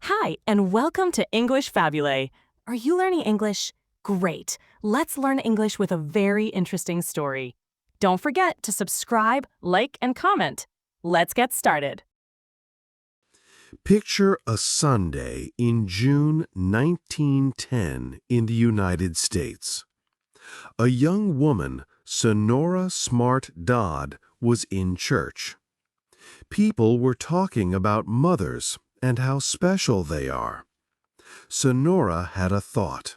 Hi, and welcome to English-Fabule. Are you learning English? Great. Let's learn English with a very interesting story. Don't forget to subscribe, like, and comment. Let's get started. Picture a Sunday in June 1910 in the United States. A young woman, Sonora Smart Dodd, was in church. People were talking about mothers and how special they are. Sonora had a thought.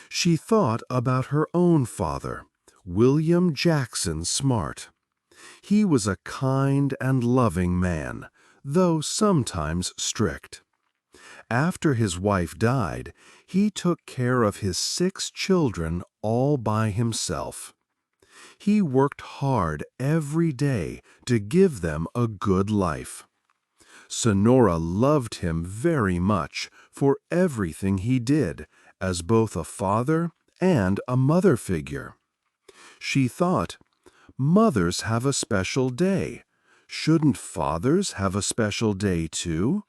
She thought about her own father, William Jackson Smart. He was a kind and loving man, though sometimes strict. After his wife died, he took care of his 6 children all by himself. He worked hard every day to give them a good life. Sonora loved him very much for everything he did as both a father and a mother figure. She thought, mothers have a special day. Shouldn't fathers have a special day too?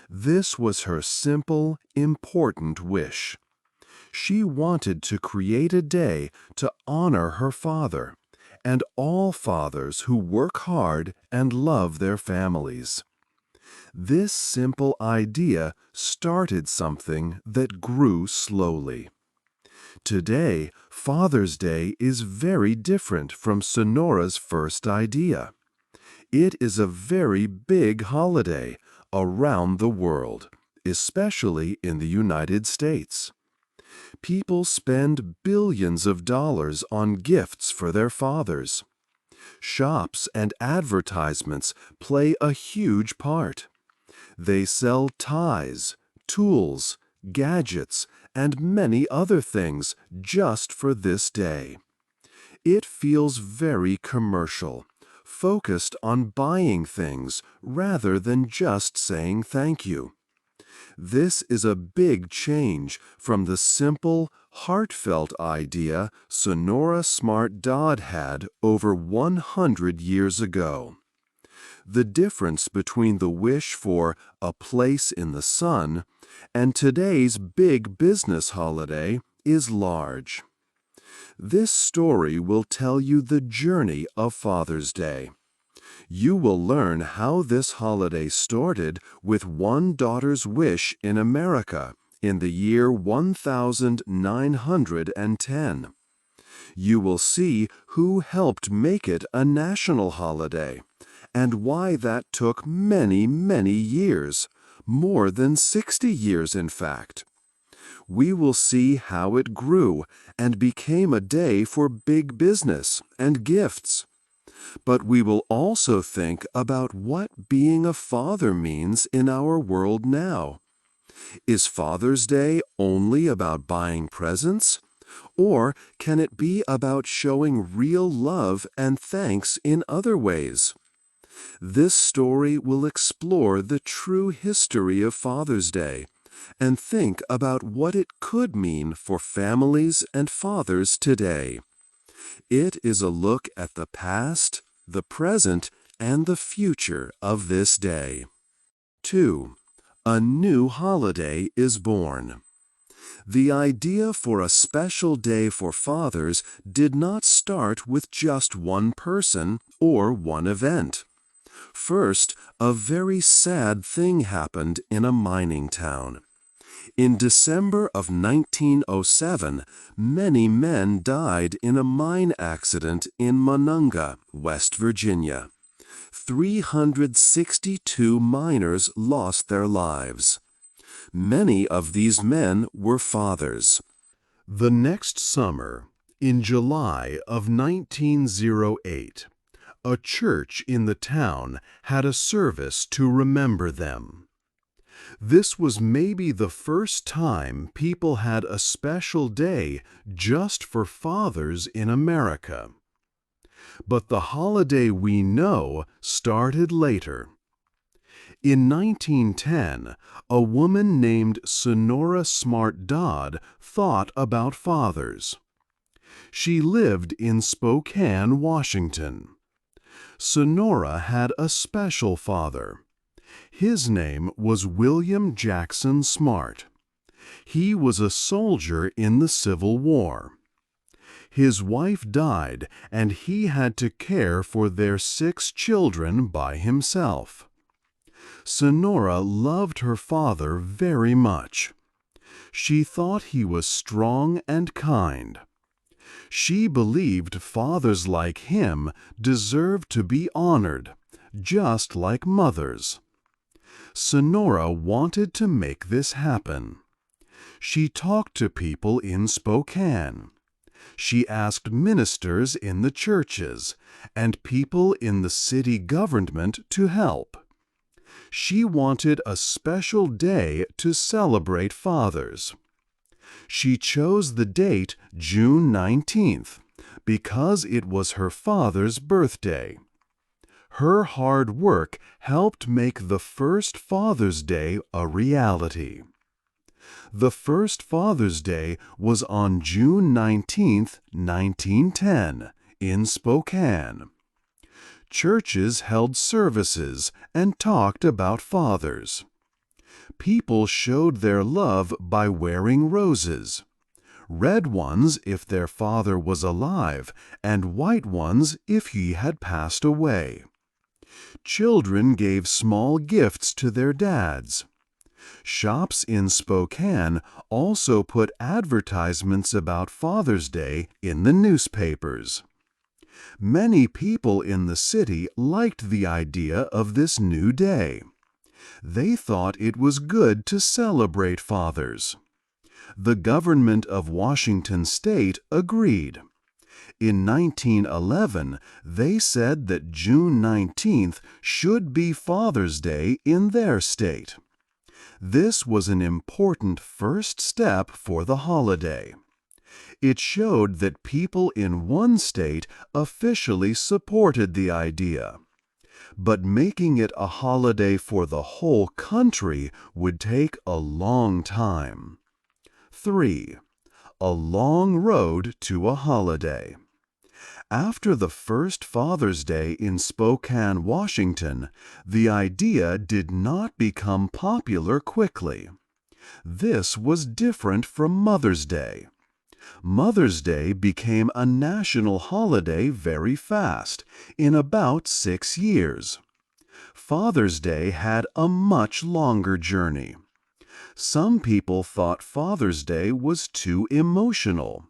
This was her simple, important wish. She wanted to create a day to honor her father and all fathers who work hard and love their families. This simple idea started something that grew slowly. Today, Father's Day is very different from Sonora's first idea. It is a very big holiday around the world, especially in the United States. People spend billions of dollars on gifts for their fathers. Shops and advertisements play a huge part. They sell ties, tools, gadgets, and many other things just for this day. It feels very commercial, focused on buying things rather than just saying thank you. This is a big change from the simple, heartfelt idea Sonora Smart Dodd had over 100 years ago. The difference between the wish for a place in the sun and today's big business holiday is large. This story will tell you the journey of Father's Day. You will learn how this holiday started with one daughter's wish in America in the year 1910. You will see who helped make it a national holiday and why that took many, many years, more than 60 years in fact. We will see how it grew and became a day for big business and gifts. But we will also think about what being a father means in our world now. Is Father's Day only about buying presents? Or can it be about showing real love and thanks in other ways? This story will explore the true history of Father's Day and think about what it could mean for families and fathers today. It is a look at the past, the present, and the future of this day. 2. A new holiday is born. The idea for a special day for fathers did not start with just one person or one event. First, a very sad thing happened in a mining town. In December of 1907, many men died in a mine accident in Monongah, West Virginia. 362 miners lost their lives. Many of these men were fathers. The next summer, in July of 1908, a church in the town had a service to remember them. This was maybe the first time people had a special day just for fathers in America. But the holiday we know started later. In 1910, a woman named Sonora Smart Dodd thought about fathers. She lived in Spokane, Washington. Sonora had a special father. His name was William Jackson Smart. He was a soldier in the Civil War. His wife died, and he had to care for their 6 children by himself. Sonora loved her father very much. She thought he was strong and kind. She believed fathers like him deserved to be honored, just like mothers. Sonora wanted to make this happen. She talked to people in Spokane. She asked ministers in the churches and people in the city government to help. She wanted a special day to celebrate fathers. She chose the date June 19th because it was her father's birthday. Her hard work helped make the first Father's Day a reality. The first Father's Day was on June 19, 1910, in Spokane. Churches held services and talked about fathers. People showed their love by wearing roses, red ones if their father was alive, and white ones if he had passed away. Children gave small gifts to their dads. Shops in Spokane also put advertisements about Father's Day in the newspapers. Many people in the city liked the idea of this new day. They thought it was good to celebrate fathers. The government of Washington State agreed. In 1911, they said that June 19th should be Father's Day in their state. This was an important first step for the holiday. It showed that people in one state officially supported the idea. But making it a holiday for the whole country would take a long time. 3. A long road to a holiday. After the first Father's Day in Spokane, Washington, the idea did not become popular quickly. This was different from Mother's Day. Mother's Day became a national holiday very fast, in about 6 years. Father's Day had a much longer journey. Some people thought Father's Day was too emotional.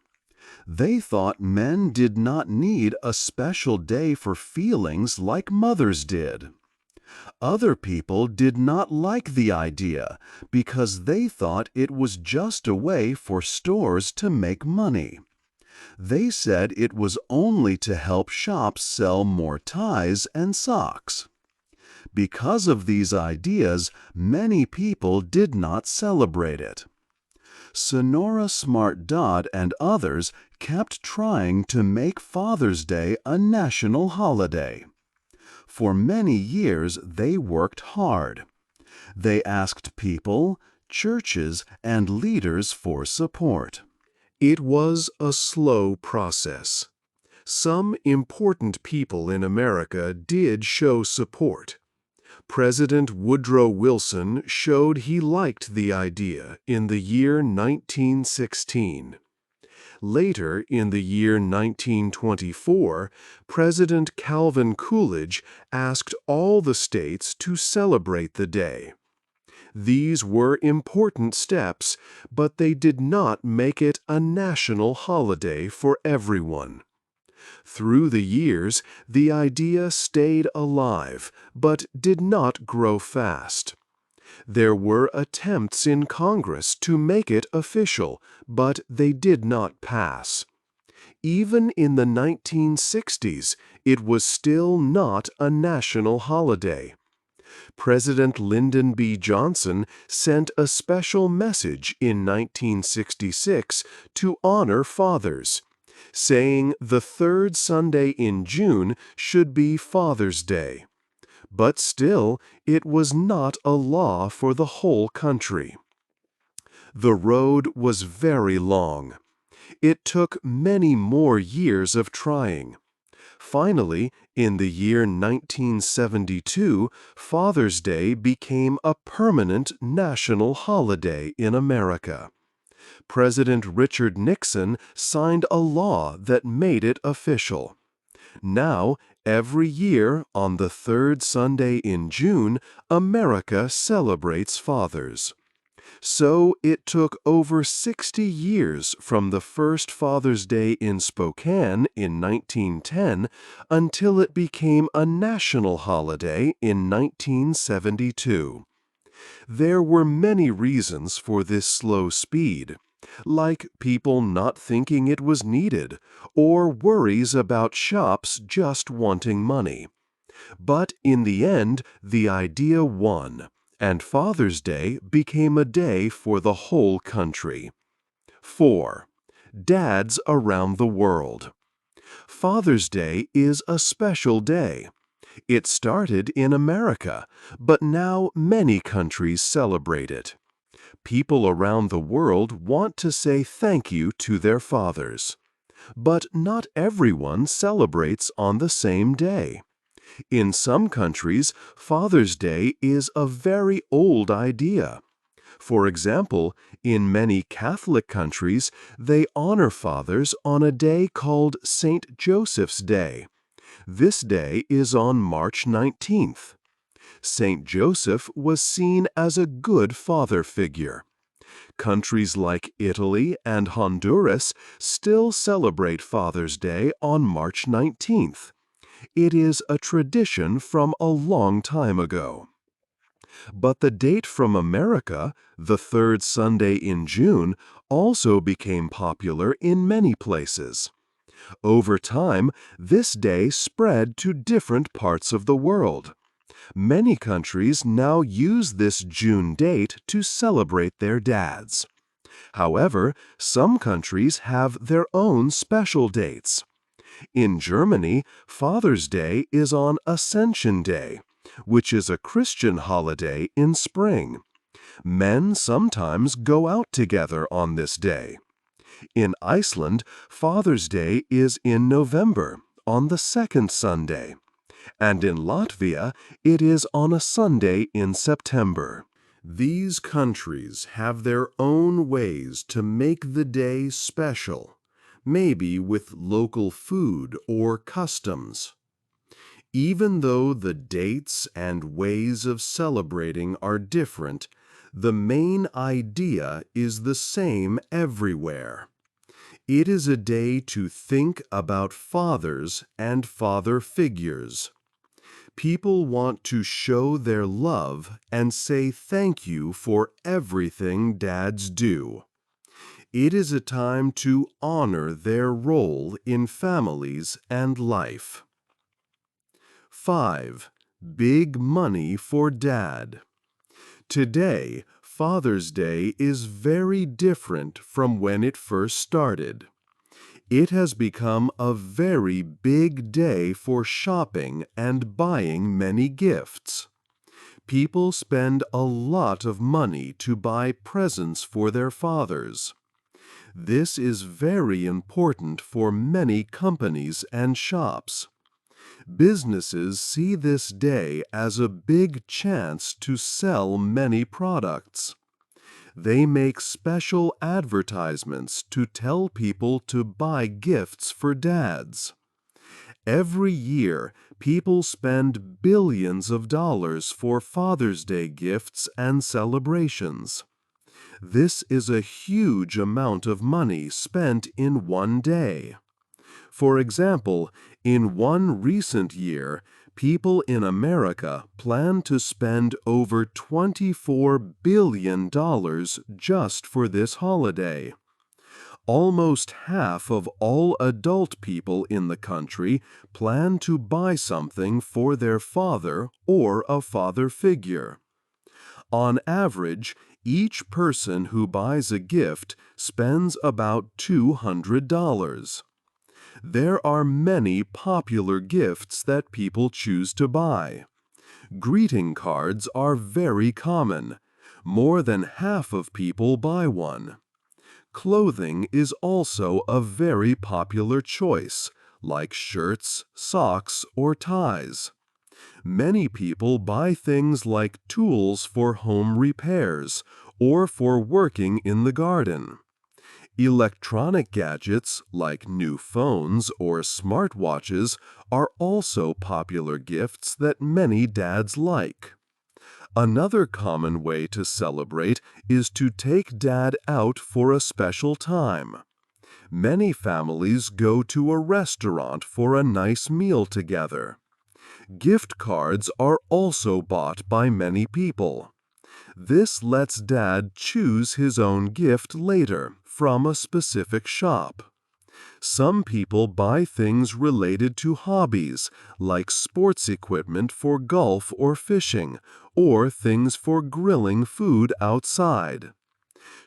They thought men did not need a special day for feelings like mothers did. Other people did not like the idea because they thought it was just a way for stores to make money. They said it was only to help shops sell more ties and socks. Because of these ideas, many people did not celebrate it. Sonora Smart Dodd and others kept trying to make Father's Day a national holiday. For many years, they worked hard. They asked people, churches, and leaders for support. It was a slow process. Some important people in America did show support. President Woodrow Wilson showed he liked the idea in the year 1916. Later, in the year 1924, President Calvin Coolidge asked all the states to celebrate the day. These were important steps, but they did not make it a national holiday for everyone. Through the years, the idea stayed alive, but did not grow fast. There were attempts in Congress to make it official, but they did not pass. Even in the 1960s, it was still not a national holiday. President Lyndon B. Johnson sent a special message in 1966 to honor fathers, saying the third Sunday in June should be Father's Day. But still, it was not a law for the whole country. The road was very long. It took many more years of trying. Finally, in the year 1972, Father's Day became a permanent national holiday in America. President Richard Nixon signed a law that made it official. Now, every year on the third Sunday in June, America celebrates fathers. So it took over 60 years from the first Father's Day in Spokane in 1910 until it became a national holiday in 1972. There were many reasons for this slow speed, like people not thinking it was needed, or worries about shops just wanting money. But in the end, the idea won, and Father's Day became a day for the whole country. 4. Dads around the world. Father's Day is a special day. It started in America, but now many countries celebrate it. People around the world want to say thank you to their fathers. But not everyone celebrates on the same day. In some countries, Father's Day is a very old idea. For example, in many Catholic countries, they honor fathers on a day called St. Joseph's Day. This day is on March 19th. St. Joseph was seen as a good father figure. Countries like Italy and Honduras still celebrate Father's Day on March 19th. It is a tradition from a long time ago. But the date from America, the third Sunday in June, also became popular in many places. Over time, this day spread to different parts of the world. Many countries now use this June date to celebrate their dads. However, some countries have their own special dates. In Germany, Father's Day is on Ascension Day, which is a Christian holiday in spring. Men sometimes go out together on this day. In Iceland, Father's Day is in November, on the second Sunday. And in Latvia, it is on a Sunday in September. These countries have their own ways to make the day special, maybe with local food or customs. Even though the dates and ways of celebrating are different, the main idea is the same everywhere. It is a day to think about fathers and father figures. People want to show their love and say thank you for everything dads do. It is a time to honor their role in families and life. 5. Big money for dad. Today, Father's Day is very different from when it first started. It has become a very big day for shopping and buying many gifts. People spend a lot of money to buy presents for their fathers. This is very important for many companies and shops. Businesses see this day as a big chance to sell many products. They make special advertisements to tell people to buy gifts for dads. Every year, people spend billions of dollars for Father's Day gifts and celebrations. This is a huge amount of money spent in one day. For example, in one recent year, people in America plan to spend over $24 billion just for this holiday. Almost half of all adult people in the country plan to buy something for their father or a father figure. On average, each person who buys a gift spends about $200. There are many popular gifts that people choose to buy. Greeting cards are very common. More than half of people buy one. Clothing is also a very popular choice, like shirts, socks, or ties. Many people buy things like tools for home repairs or for working in the garden. Electronic gadgets like new phones or smartwatches are also popular gifts that many dads like. Another common way to celebrate is to take dad out for a special time. Many families go to a restaurant for a nice meal together. Gift cards are also bought by many people. This lets dad choose his own gift later from a specific shop. Some people buy things related to hobbies, like sports equipment for golf or fishing, or things for grilling food outside.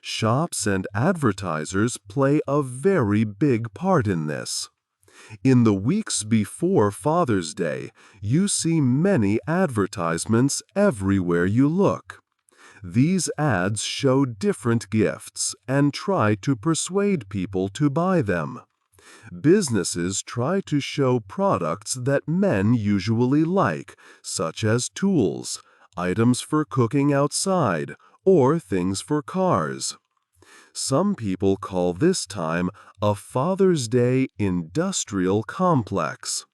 Shops and advertisers play a very big part in this. In the weeks before Father's Day, you see many advertisements everywhere you look. These ads show different gifts and try to persuade people to buy them. Businesses try to show products that men usually like, such as tools, items for cooking outside, or things for cars. Some people call this time a Father's Day industrial complex.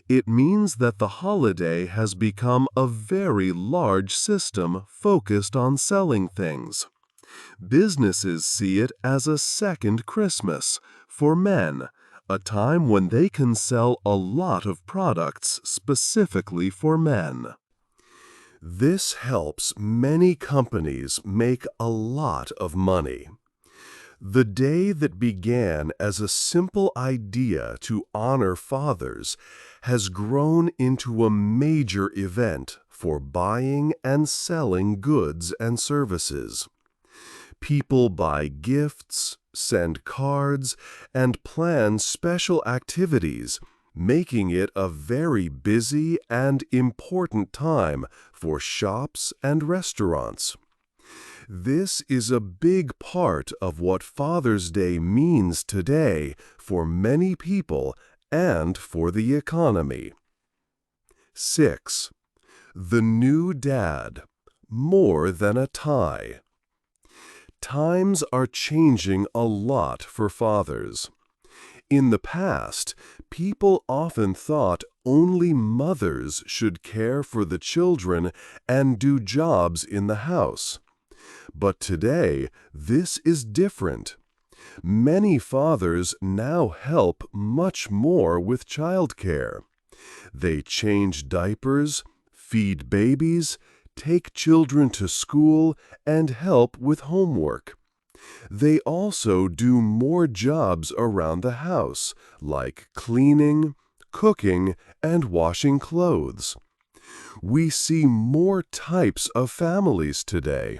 It means that the holiday has become a very large system focused on selling things. Businesses see it as a second Christmas for men, a time when they can sell a lot of products specifically for men. This helps many companies make a lot of money. The day that began as a simple idea to honor fathers has grown into a major event for buying and selling goods and services. People buy gifts, send cards, and plan special activities, making it a very busy and important time for shops and restaurants. This is a big part of what Father's Day means today for many people and for the economy. 6. The new dad, more than a tie. Times are changing a lot for fathers. In the past, people often thought only mothers should care for the children and do jobs in the house. But today, this is different. Many fathers now help much more with childcare. They change diapers, feed babies, take children to school, and help with homework. They also do more jobs around the house, like cleaning, cooking, and washing clothes. We see more types of families today.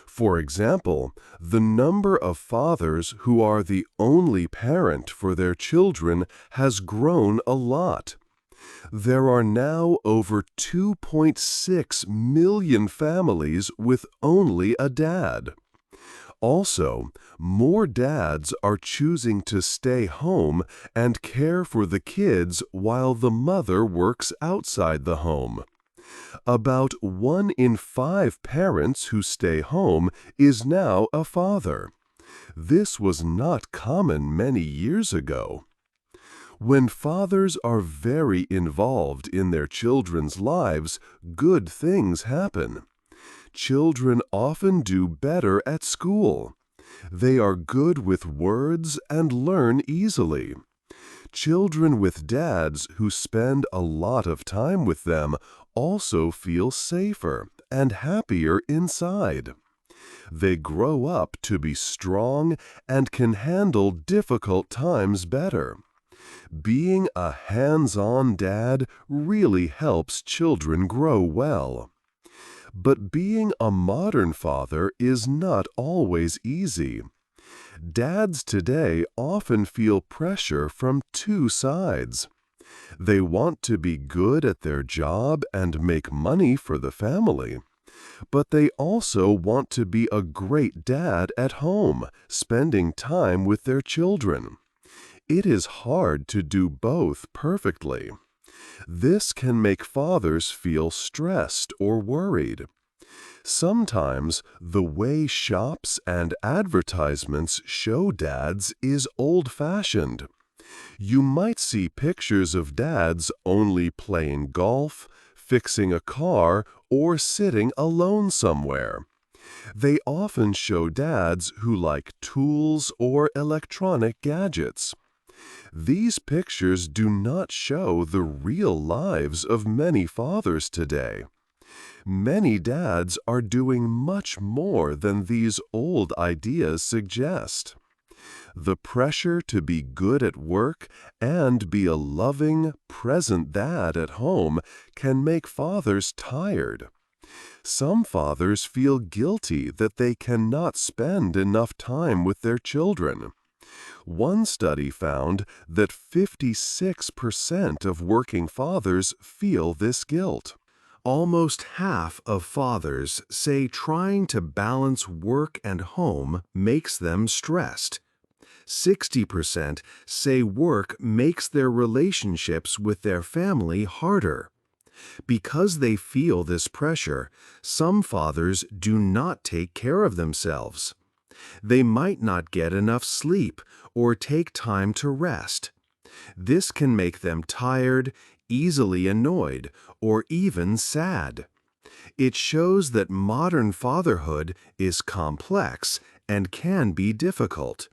For example, the number of fathers who are the only parent for their children has grown a lot. There are now over 2.6 million families with only a dad. Also, more dads are choosing to stay home and care for the kids while the mother works outside the home. About 1 in 5 parents who stay home is now a father. This was not common many years ago. When fathers are very involved in their children's lives, good things happen. Children often do better at school. They are good with words and learn easily. Children with dads who spend a lot of time with them also feel safer and happier inside. They grow up to be strong and can handle difficult times better. Being a hands-on dad really helps children grow well. But being a modern father is not always easy. Dads today often feel pressure from 2 sides. They want to be good at their job and make money for the family, but they also want to be a great dad at home, spending time with their children. It is hard to do both perfectly. This can make fathers feel stressed or worried. Sometimes the way shops and advertisements show dads is old-fashioned. You might see pictures of dads only playing golf, fixing a car, or sitting alone somewhere. They often show dads who like tools or electronic gadgets. These pictures do not show the real lives of many fathers today. Many dads are doing much more than these old ideas suggest. The pressure to be good at work and be a loving, present dad at home can make fathers tired. Some fathers feel guilty that they cannot spend enough time with their children. One study found that 56% of working fathers feel this guilt. Almost half of fathers say trying to balance work and home makes them stressed. 60% say work makes their relationships with their family harder. Because they feel this pressure, some fathers do not take care of themselves. They might not get enough sleep or take time to rest. This can make them tired, easily annoyed, or even sad. It shows that modern fatherhood is complex and can be difficult.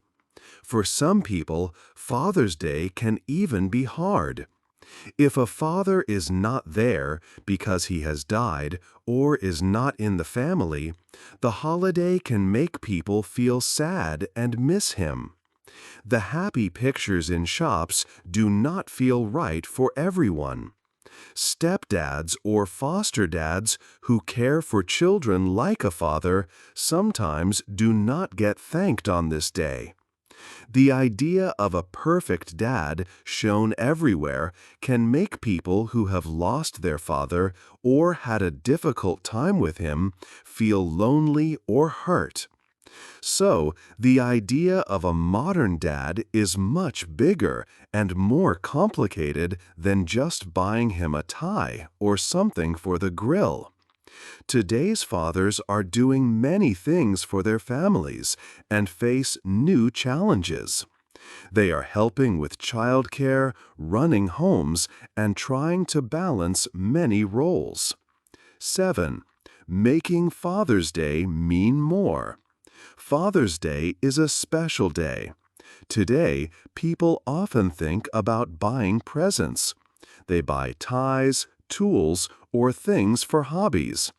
For some people, Father's Day can even be hard. If a father is not there because he has died or is not in the family, the holiday can make people feel sad and miss him. The happy pictures in shops do not feel right for everyone. Stepdads or foster dads who care for children like a father sometimes do not get thanked on this day. The idea of a perfect dad shown everywhere can make people who have lost their father or had a difficult time with him feel lonely or hurt. So, the idea of a modern dad is much bigger and more complicated than just buying him a tie or something for the grill. Today's fathers are doing many things for their families and face new challenges. They are helping with childcare, running homes, and trying to balance many roles. 7. Making Father's Day mean more. Father's Day is a special day. Today, people often think about buying presents. They buy ties, tools, or things for hobbies.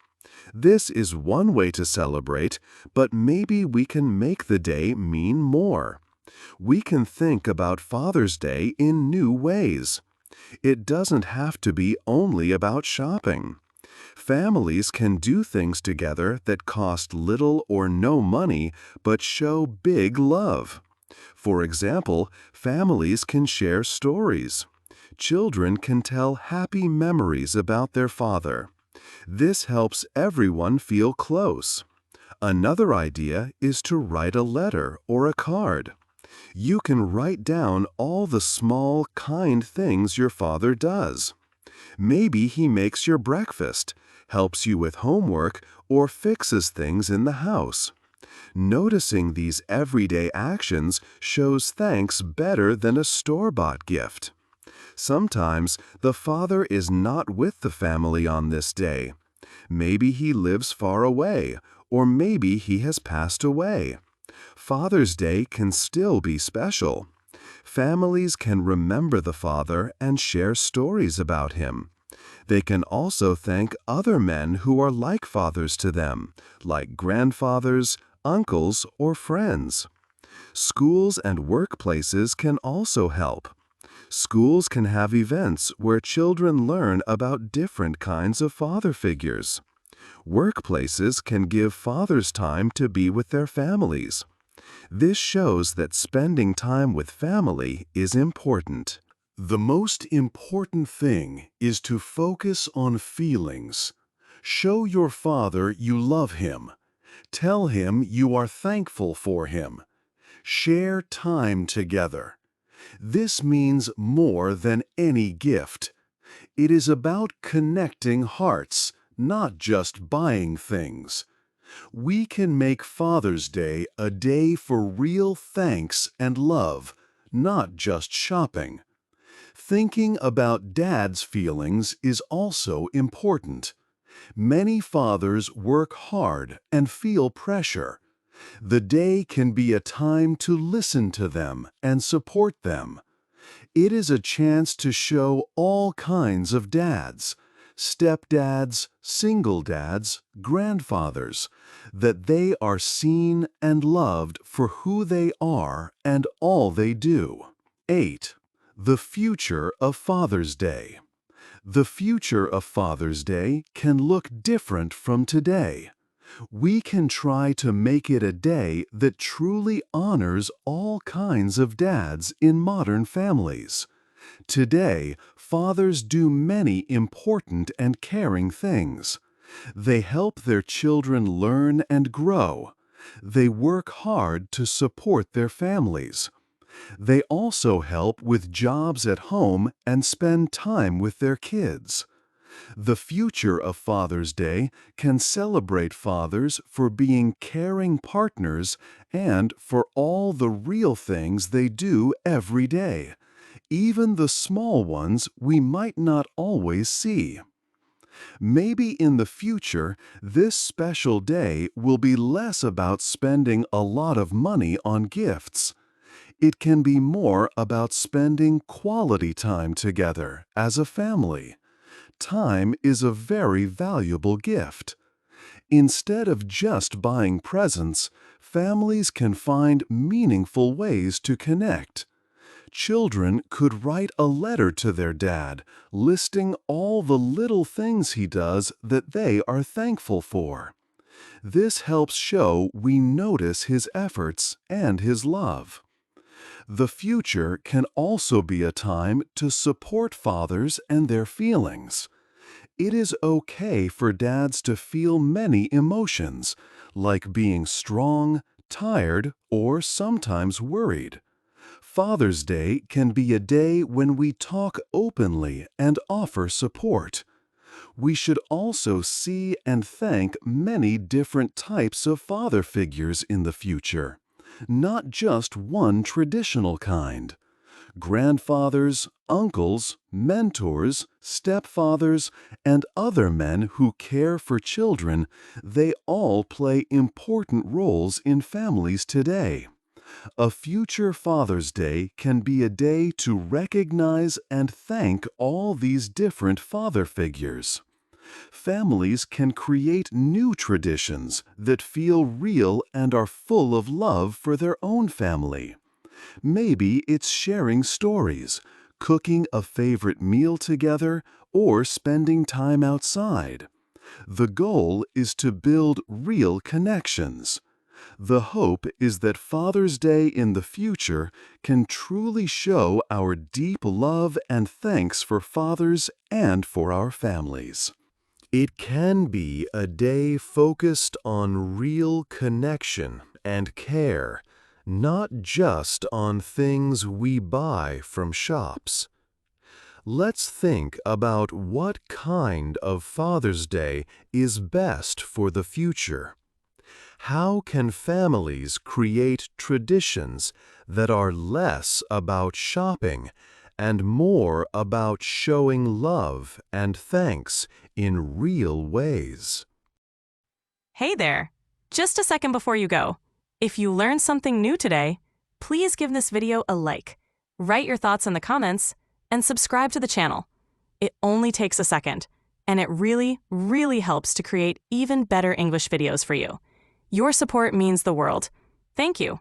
This is one way to celebrate, but maybe we can make the day mean more. We can think about Father's Day in new ways. It doesn't have to be only about shopping. Families can do things together that cost little or no money but show big love. For example, families can share stories. Children can tell happy memories about their father. This helps everyone feel close. Another idea is to write a letter or a card. You can write down all the small, kind things your father does. Maybe he makes your breakfast, helps you with homework, or fixes things in the house. Noticing these everyday actions shows thanks better than a store-bought gift. Sometimes the father is not with the family on this day. Maybe he lives far away, or maybe he has passed away. Father's Day can still be special. Families can remember the father and share stories about him. They can also thank other men who are like fathers to them, like grandfathers, uncles, or friends. Schools and workplaces can also help. Schools can have events where children learn about different kinds of father figures. Workplaces can give fathers time to be with their families. This shows that spending time with family is important. The most important thing is to focus on feelings. Show your father you love him. Tell him you are thankful for him. Share time together. This means more than any gift. It is about connecting hearts, not just buying things. We can make Father's Day a day for real thanks and love, not just shopping. Thinking about Dad's feelings is also important. Many fathers work hard and feel pressure. The day can be a time to listen to them and support them. It is a chance to show all kinds of dads, stepdads, single dads, grandfathers, that they are seen and loved for who they are and all they do. 8. The future of Father's Day. The future of Father's Day can look different from today. We can try to make it a day that truly honors all kinds of dads in modern families. Today, fathers do many important and caring things. They help their children learn and grow. They work hard to support their families. They also help with jobs at home and spend time with their kids. The future of Father's Day can celebrate fathers for being caring partners and for all the real things they do every day, even the small ones we might not always see. Maybe in the future, this special day will be less about spending a lot of money on gifts. It can be more about spending quality time together as a family. Time is a very valuable gift. Instead of just buying presents, families can find meaningful ways to connect. Children could write a letter to their dad, listing all the little things he does that they are thankful for. This helps show we notice his efforts and his love. The future can also be a time to support fathers and their feelings. It is okay for dads to feel many emotions, like being strong, tired, or sometimes worried. Father's Day can be a day when we talk openly and offer support. We should also see and thank many different types of father figures in the future, not just one traditional kind. Grandfathers, uncles, mentors, stepfathers, and other men who care for children, they all play important roles in families today. A future Father's Day can be a day to recognize and thank all these different father figures. Families can create new traditions that feel real and are full of love for their own family. Maybe it's sharing stories, cooking a favorite meal together, or spending time outside. The goal is to build real connections. The hope is that Father's Day in the future can truly show our deep love and thanks for fathers and for our families. It can be a day focused on real connection and care, not just on things we buy from shops. Let's think about what kind of Father's Day is best for the future. How can families create traditions that are less about shopping and more about showing love and thanks in real ways? Hey there! Just a second before you go. If you learned something new today, please give this video a like, write your thoughts in the comments, and subscribe to the channel. It only takes a second, and it really, really helps to create even better English videos for you. Your support means the world. Thank you.